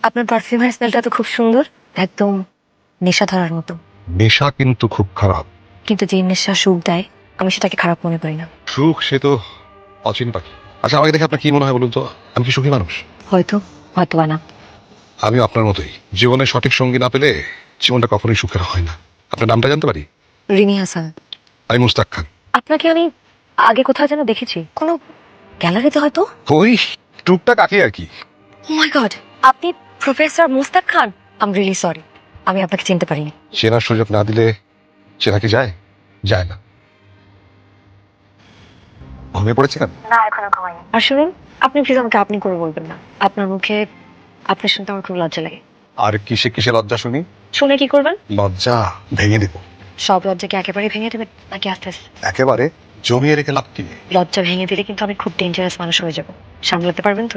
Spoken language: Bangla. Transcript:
আপনার পারফিউমের স্মেলটা তো খুব সুন্দর, একদম নেশা ধরার মতো। নেশা কিন্তু খুব খারাপ। কিন্তু যে নেশা সুখ দেয়, আমি সেটাকে খারাপ মনে করি না। সুখ সে তো অচিন পাখি। আচ্ছা, আমাকে দেখে আপনার কি মনে হয় বলুন তো? আমি কি সুখী মানুষ? হয়তো, হয়তো বা না। আমি আপনার মতোই, জীবনে সঠিক সঙ্গী না পেলে জীবনটা কখনোই সুখের হয় না। আপনার নামটা জানতে পারি? রিমি হাসান। আমি মুস্তাক খান। আপনাকে আমি আগে কোথাও যেন দেখেছি, কোনো গ্যালারিতে হয়তো। ওই টুকটাক আঁকে আর কি। ও মাই গড, আপনি professor Mustaq Khan. I am really sorry, আমি আপনাকে চিনতে পারিনি। চেনার সুযোগ না দিলে চেনা কি যায়? যায় না। ঘুমিয়ে পড়েছিলেন? না, এখনো ঘুমাইনি। আর শুনুন, আপনি প্লিজ আমাকে আপনি করে বলবেন না। আপনার মুখে আপনি শুনতে আমার খুব লজ্জা লাগে। আর কিসে কিসে লজ্জা শুনি? শুনে কি করবেন? লজ্জা ভেঙে দেব। সব লজ্জাকে একেবারে ভেঙে দেবেন নাকি আস্তে আস্তে? একেবারে জমিয়ে রেখে লাভ কি? লজ্জা ভেঙে দিলে কিন্তু আমি খুব ডেঞ্জারাস মানুষ হয়ে যাব। সামলাতে পারবেন তো?